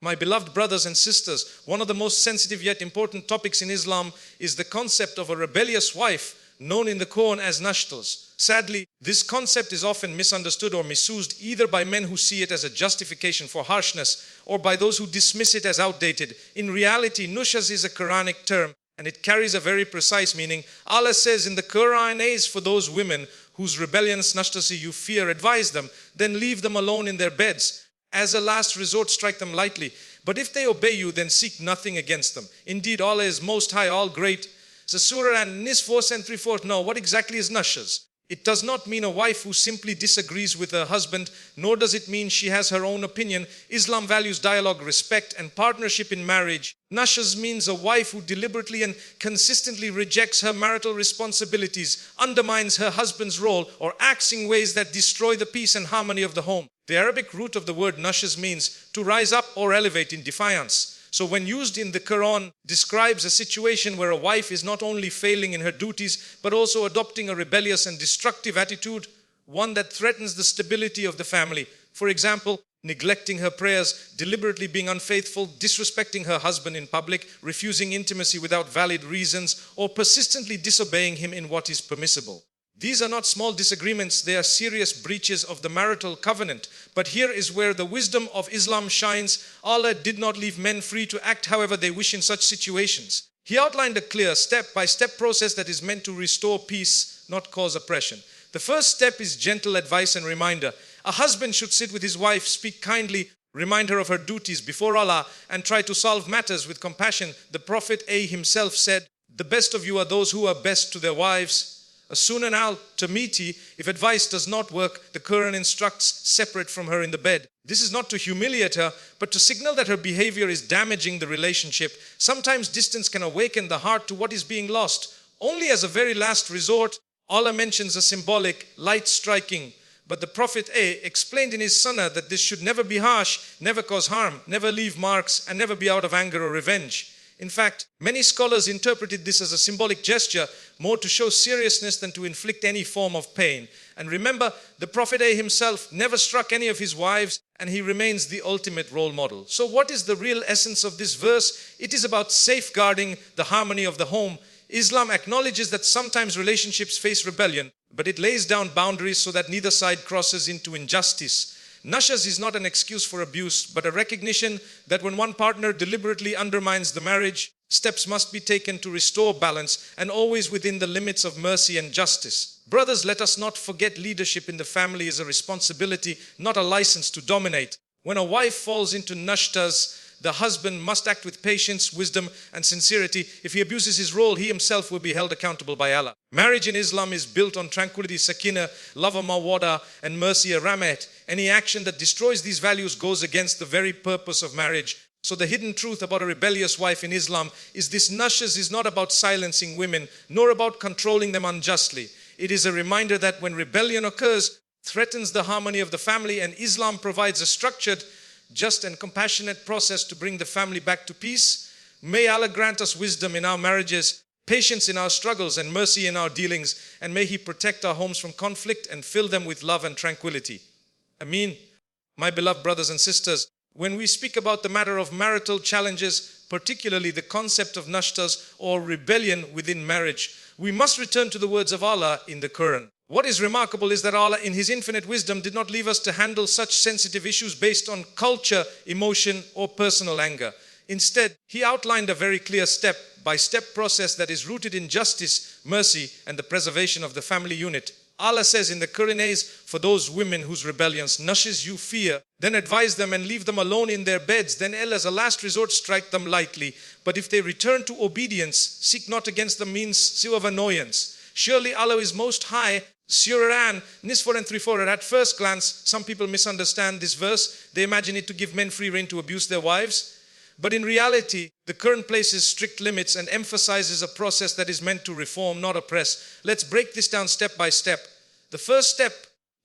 My beloved brothers and sisters, one of the most sensitive yet important topics in Islam is the concept of a rebellious wife, known in the Qur'an as nushūz. Sadly, this concept is often misunderstood or misused either by men who see it as a justification for harshness or by those who dismiss it as outdated. In reality, nushuz is a Qur'anic term and it carries a very precise meaning. Allah says in the Qur'an, for those women whose rebellious nushuz you fear, advise them, then leave them alone in their beds. As a last resort, strike them lightly. But if they obey you, then seek nothing against them. Indeed, Allah is most high, all great. So Surah and Nis 4 and 3/4. Now, what exactly is nushuz? It does not mean a wife who simply disagrees with her husband, nor does it mean she has her own opinion. Islam values dialogue, respect, and partnership in marriage. Nushuz means a wife who deliberately and consistently rejects her marital responsibilities, undermines her husband's role, or acts in ways that destroy the peace and harmony of the home. The Arabic root of the word nushuz means to rise up or elevate in defiance. So when used in the Quran, describes a situation where a wife is not only failing in her duties, but also adopting a rebellious and destructive attitude, one that threatens the stability of the family. For example, neglecting her prayers, deliberately being unfaithful, disrespecting her husband in public, refusing intimacy without valid reasons, or persistently disobeying him in what is permissible. These are not small disagreements, they are serious breaches of the marital covenant. But here is where the wisdom of Islam shines. Allah did not leave men free to act however they wish in such situations. He outlined a clear step-by-step process that is meant to restore peace, not cause oppression. The first step is gentle advice and reminder. A husband should sit with his wife, speak kindly, remind her of her duties before Allah, and try to solve matters with compassion. The Prophet himself said, "The best of you are those who are best to their wives." A sunan al-Tamiti, if advice does not work, the Qur'an instructs separate from her in the bed. This is not to humiliate her, but to signal that her behavior is damaging the relationship. Sometimes distance can awaken the heart to what is being lost. Only as a very last resort, Allah mentions a symbolic light striking. But the Prophet explained in his Sunnah that this should never be harsh, never cause harm, never leave marks, and never be out of anger or revenge. In fact, many scholars interpreted this as a symbolic gesture, more to show seriousness than to inflict any form of pain. And remember, the Prophet himself never struck any of his wives, and he remains the ultimate role model. So what is the real essence of this verse? It is about safeguarding the harmony of the home. Islam acknowledges that sometimes relationships face rebellion, but it lays down boundaries so that neither side crosses into injustice. Nushuz is not an excuse for abuse, but a recognition that when one partner deliberately undermines the marriage, steps must be taken to restore balance, and always within the limits of mercy and justice. Brothers, let us not forget leadership in the family is a responsibility, not a license to dominate. When a wife falls into nushuz, the husband must act with patience, wisdom, and sincerity. If he abuses his role, he himself will be held accountable by Allah. Marriage in Islam is built on tranquility, sakina, love, mawada, and mercy, rahmat. Any action that destroys these values goes against the very purpose of marriage. So the hidden truth about a rebellious wife in Islam is this: nushuz is not about silencing women, nor about controlling them unjustly. It is a reminder that when rebellion occurs, threatens the harmony of the family, and Islam provides a structured, just and compassionate process to bring the family back to peace. May Allah grant us wisdom in our marriages, patience in our struggles, and mercy in our dealings, and may He protect our homes from conflict and fill them with love and tranquility. Ameen. My beloved brothers and sisters, when we speak about the matter of marital challenges, particularly the concept of nushuz or rebellion within marriage, we must return to the words of Allah in the Quran. What is remarkable is that Allah in His infinite wisdom did not leave us to handle such sensitive issues based on culture, emotion, or personal anger. Instead, He outlined a very clear step-by-step process that is rooted in justice, mercy, and the preservation of the family unit. Allah says in the Qur'an, for those women whose rebellions, nushuz you fear, then advise them and leave them alone in their beds. Then as a last resort, strike them lightly. But if they return to obedience, seek not against them means of annoyance. Surely Allah is most high. Surah Nis 4 and 3/4. At first glance, some people misunderstand this verse. They imagine it to give men free rein to abuse their wives. But in reality, the Quran places strict limits and emphasizes a process that is meant to reform, not oppress. Let's break this down step by step. The first step,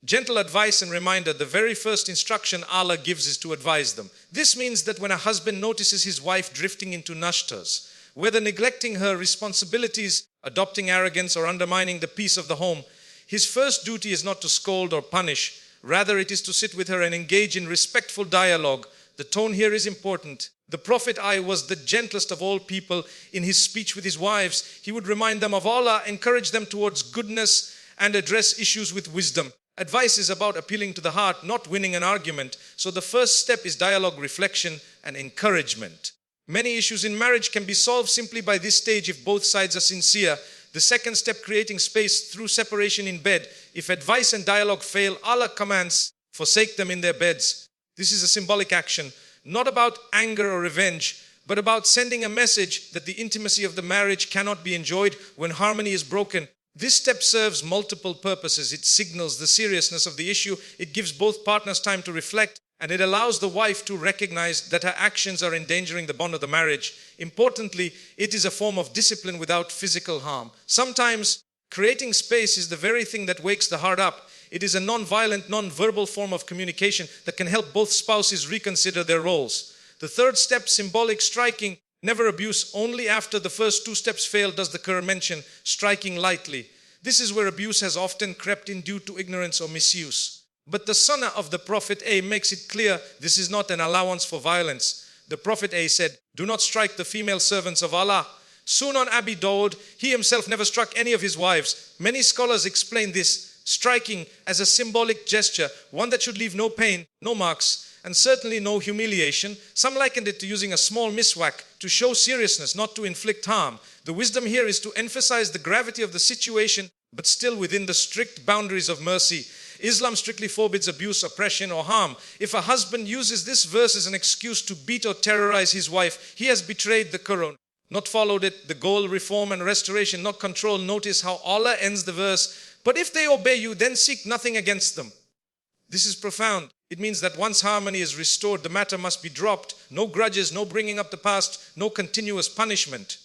gentle advice and reminder. The very first instruction Allah gives is to advise them. This means that when a husband notices his wife drifting into nushuz, whether neglecting her responsibilities, adopting arrogance, or undermining the peace of the home, his first duty is not to scold or punish. Rather, it is to sit with her and engage in respectful dialogue. The tone here is important. The Prophet was the gentlest of all people in his speech with his wives. He would remind them of Allah, encourage them towards goodness, and address issues with wisdom. Advice is about appealing to the heart, not winning an argument. So the first step is dialogue, reflection, and encouragement. Many issues in marriage can be solved simply by this stage if both sides are sincere. The second step, creating space through separation in bed. If advice and dialogue fail, Allah commands, forsake them in their beds. This is a symbolic action, not about anger or revenge, but about sending a message that the intimacy of the marriage cannot be enjoyed when harmony is broken. This step serves multiple purposes. It signals the seriousness of the issue, it gives both partners time to reflect, and it allows the wife to recognize that her actions are endangering the bond of the marriage. Importantly, it is a form of discipline without physical harm. Sometimes, creating space is the very thing that wakes the heart up. It is a non-violent, non-verbal form of communication that can help both spouses reconsider their roles. The third step, symbolic striking, never abuse. Only after the first two steps fail does the Qur'an mention striking lightly. This is where abuse has often crept in due to ignorance or misuse. But the Sunnah of the Prophet makes it clear this is not an allowance for violence. The Prophet said, "Do not strike the female servants of Allah." Soon on Abi Dawud, he himself never struck any of his wives. Many scholars explain this striking as a symbolic gesture, one that should leave no pain, no marks, and certainly no humiliation. Some likened it to using a small miswak to show seriousness, not to inflict harm. The wisdom here is to emphasize the gravity of the situation, but still within the strict boundaries of mercy. Islam strictly forbids abuse, oppression, or harm. If a husband uses this verse as an excuse to beat or terrorize his wife, he has betrayed the Qur'an, not followed it. The goal, reform and restoration, not control. Notice how Allah ends the verse, "But if they obey you, then seek nothing against them." This is profound. It means that once harmony is restored, the matter must be dropped. No grudges, no bringing up the past, no continuous punishment.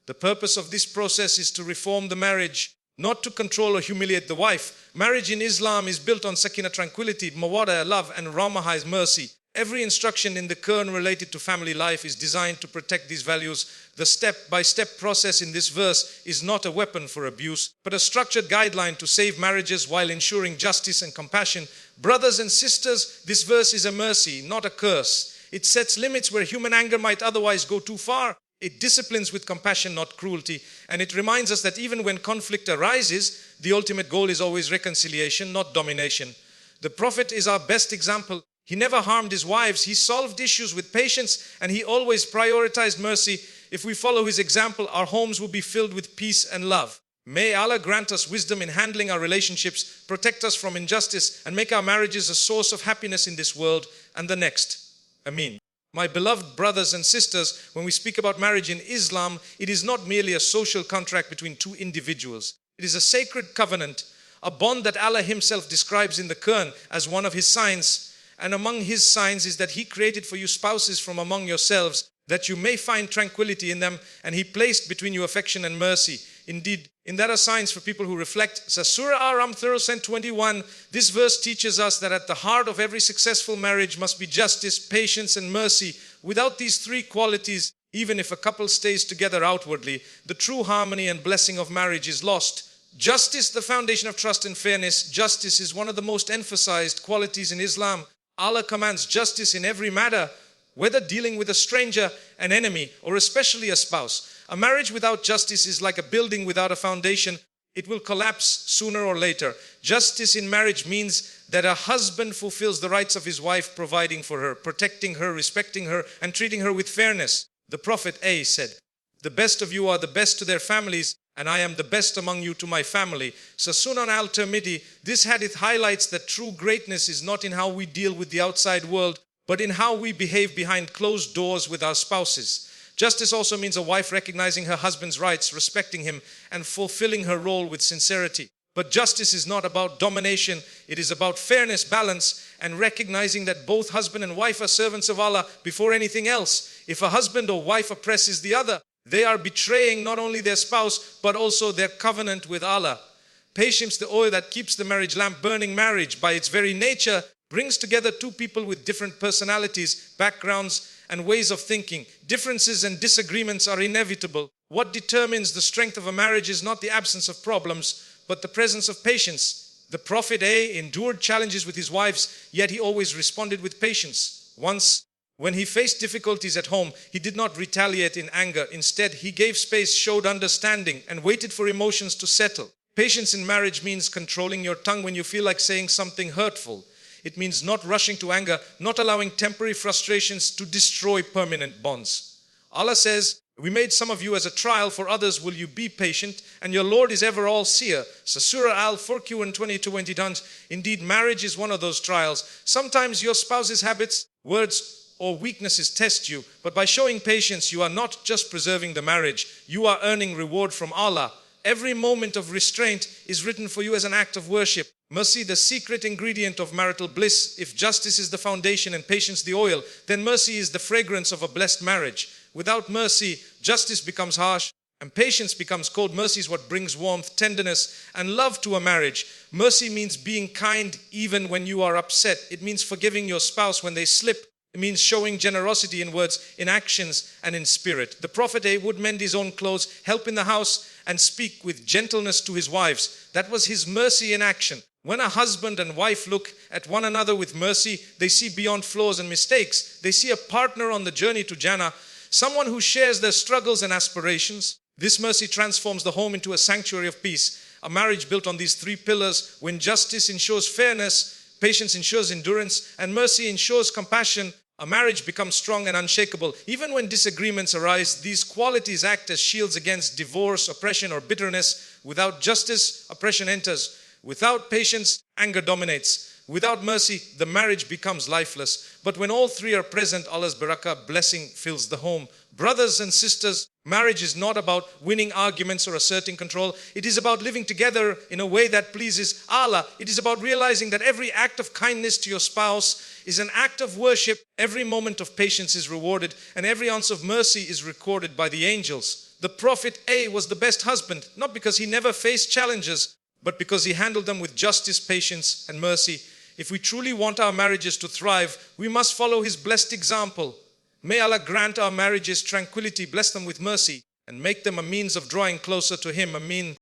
The purpose of this process is to reform the marriage, not to control or humiliate the wife. Marriage in Islam is built on sakina, tranquility, mawaddah, love, and rahmah, mercy. Every instruction in the Qur'an related to family life is designed to protect these values. The step-by-step process in this verse is not a weapon for abuse, but a structured guideline to save marriages while ensuring justice and compassion. Brothers and sisters, this verse is a mercy, not a curse. It sets limits where human anger might otherwise go too far. It disciplines with compassion, not cruelty. And it reminds us that even when conflict arises, the ultimate goal is always reconciliation, not domination. The Prophet is our best example. He never harmed his wives. He solved issues with patience, and he always prioritized mercy. If we follow his example, our homes will be filled with peace and love. May Allah grant us wisdom in handling our relationships, protect us from injustice, and make our marriages a source of happiness in this world and the next. Ameen. My beloved brothers and sisters, when we speak about marriage in Islam, it is not merely a social contract between two individuals. It is a sacred covenant, a bond that Allah himself describes in the Qur'an as one of his signs. And among his signs is that he created for you spouses from among yourselves, that you may find tranquility in them, and he placed between you affection and mercy. Indeed, in that are signs for people who reflect. So Surah Al-Rum 21, this verse teaches us that at the heart of every successful marriage must be justice, patience, and mercy. Without these three qualities, even if a couple stays together outwardly, the true harmony and blessing of marriage is lost. Justice, the foundation of trust and fairness. Justice is one of the most emphasized qualities in Islam. Allah commands justice in every matter, whether dealing with a stranger, an enemy, or especially a spouse. A marriage without justice is like a building without a foundation. It will collapse sooner or later. Justice in marriage means that a husband fulfills the rights of his wife, providing for her, protecting her, respecting her, and treating her with fairness. The Prophet said, "The best of you are the best to their families, and I am the best among you to my family." So Sunan al-Tirmidhi, this hadith highlights that true greatness is not in how we deal with the outside world, but in how we behave behind closed doors with our spouses. Justice also means a wife recognizing her husband's rights, respecting him, and fulfilling her role with sincerity. But justice is not about domination. It is about fairness, balance, and recognizing that both husband and wife are servants of Allah before anything else. If a husband or wife oppresses the other, they are betraying not only their spouse, but also their covenant with Allah. Patience, the oil that keeps the marriage lamp burning. Marriage, by its very nature, brings together two people with different personalities, backgrounds, and ways of thinking. Differences and disagreements are inevitable. What determines the strength of a marriage is not the absence of problems, but the presence of patience. The Prophet endured challenges with his wives, yet he always responded with patience. Once, When he faced difficulties at home, he did not retaliate in anger. Instead, he gave space, showed understanding, and waited for emotions to settle. Patience in marriage means controlling your tongue when you feel like saying something hurtful. It means not rushing to anger, not allowing temporary frustrations to destroy permanent bonds. Allah says, "We made some of you as a trial, for others will you be patient, and your Lord is ever all-seer." So Surah Al-Furqan 22:20. Indeed, marriage is one of those trials. Sometimes your spouse's habits, words, or weaknesses test you, but by showing patience, you are not just preserving the marriage, you are earning reward from Allah. Every moment of restraint is written for you as an act of worship. Mercy, the secret ingredient of marital bliss. If justice is the foundation and patience the oil, then mercy is the fragrance of a blessed marriage. Without mercy, justice becomes harsh and patience becomes cold. Mercy is what brings warmth, tenderness, and love to a marriage. Mercy means being kind even when you are upset. It means forgiving your spouse when they slip. It means showing generosity in words, in actions, and in spirit. The Prophet would mend his own clothes, help in the house, and speak with gentleness to his wives. That was his mercy in action. When a husband and wife look at one another with mercy, they see beyond flaws and mistakes. They see a partner on the journey to Jannah, someone who shares their struggles and aspirations. This mercy transforms the home into a sanctuary of peace. A marriage built on these three pillars, when justice ensures fairness, patience ensures endurance, and mercy ensures compassion, a marriage becomes strong and unshakable. Even when disagreements arise, these qualities act as shields against divorce, oppression, or bitterness. Without justice, oppression enters. Without patience, anger dominates. Without mercy, the marriage becomes lifeless. But when all three are present, Allah's barakah, blessing, fills the home. Brothers and sisters, marriage is not about winning arguments or asserting control. It is about living together in a way that pleases Allah. It is about realizing that every act of kindness to your spouse is an act of worship. Every moment of patience is rewarded, and every ounce of mercy is recorded by the angels. The Prophet was the best husband, not because he never faced challenges, but because he handled them with justice, patience, and mercy. If we truly want our marriages to thrive, we must follow his blessed example. May Allah grant our marriages tranquility, bless them with mercy, and make them a means of drawing closer to him. Ameen.